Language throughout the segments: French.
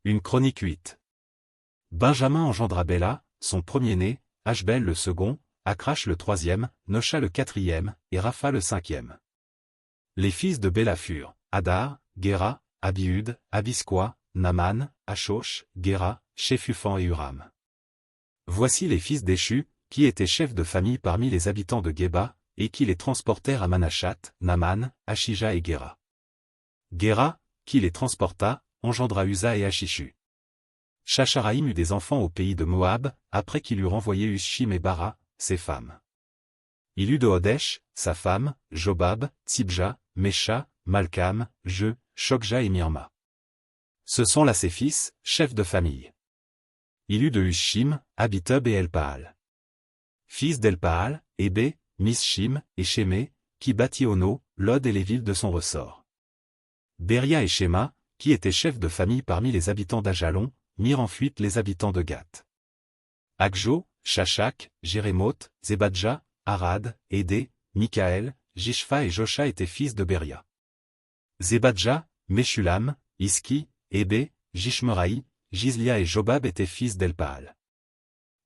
Une chronique 8. Benjamin engendra Béla, son premier-né, Ashbel le second, Acrash le troisième, Nosha le quatrième, et Rapha le cinquième. Les fils de Béla furent, Hadar, Géra, Abihud, Abisqua, Naman, Ashosh, Géra, Shephufan et Huram. Voici les fils d'Échu, qui étaient chefs de famille parmi les habitants de Géba, et qui les transportèrent à Manashat, Naman, Ashija et Géra. Géra, qui les transporta, engendra Uza et Ashishu. Shacharaïm eut des enfants au pays de Moab, après qu'il eut renvoyé Ushim et Bara, ses femmes. Il eut de Hodesh, sa femme, Jobab, Tsibja, Mesha, Malkam, Je, Shokja et Mirma. Ce sont là ses fils, chefs de famille. Il eut de Ushim, Abitub et Elpaal. Fils d'Elpaal, Ébé, Mishim, et Shémé, qui bâtit Ono, Lod et les villes de son ressort. Beria et Shéma, qui étaient chefs de famille parmi les habitants d'Ajalon, mirent en fuite les habitants de Gath. Akjo, Shashak, Jérémoth, Zebadja, Arad, Édé, Mikaël, Jishfa et Josha étaient fils de Beria. Zebadja, Meshulam, Iski, Ébé, Jishmeraï, Jizlia et Jobab étaient fils d'Elpaal.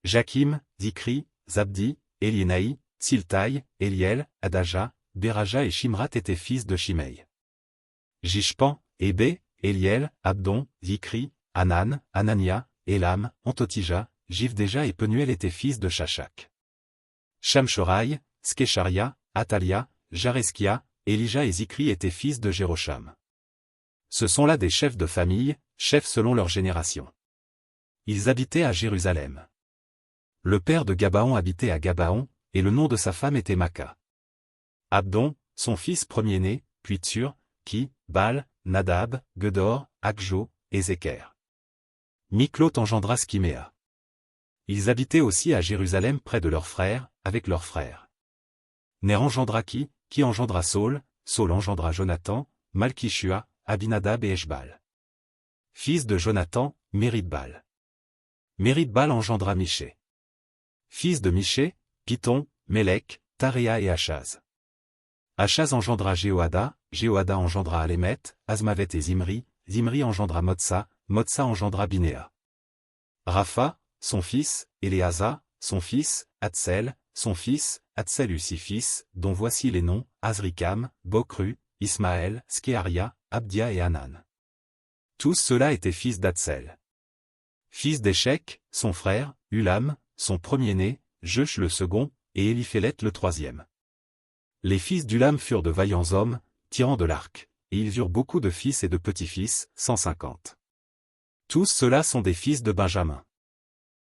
Jakim, Zikri, Zabdi, Eliénaï, Tsiltaï, Eliel, Adaja, Beraja et Shimrat étaient fils de Shimei. Jishpan, Ébé, Eliel, Abdon, Zikri, Hanan, Anania, Elam, Antotija, Jivdeja et Penuel étaient fils de Shashak. Shamshoraï, Skesharia, Atalia, Jareskia, Elija et Zikri étaient fils de Jérosham. Ce sont là des chefs de famille, chefs selon leur génération. Ils habitaient à Jérusalem. Le père de Gabaon habitait à Gabaon, et le nom de sa femme était Maca. Abdon, son fils premier-né, puis Tsur, qui, Baal, Nadab, Gedor, Akjo, et Zéker. Miklot engendra Skiméa. Ils habitaient aussi à Jérusalem près de leurs frères, avec leurs frères. Ner engendra qui engendra Saul, Saul engendra Jonathan, Malkishua, Abinadab et Eshbal. Fils de Jonathan, Méridbal. Méridbal engendra Miché. Fils de Miché, Python, Mélec, Taréa et Achaz. Achaz engendra Jéhoada, Jéhoada engendra Alémet, Azmavet et Zimri, Zimri engendra Motsa, Motsa engendra Binéa. Rapha, son fils, Éléasa, son fils, Hatsel, son fils, Hatsel eut 6 fils, dont voici les noms, Azrikam, Bokru, Ismaël, Skeharia, Abdia et Hanan. Tous ceux-là étaient fils d'Hatsel. Fils d'Échec, son frère, Ulam, son premier-né, Jeush le second, et Éliphélet le troisième. Les fils d'Ulam furent de vaillants hommes, tirant de l'arc, et ils eurent beaucoup de fils et de petits-fils, 150. Tous ceux-là sont des fils de Benjamin.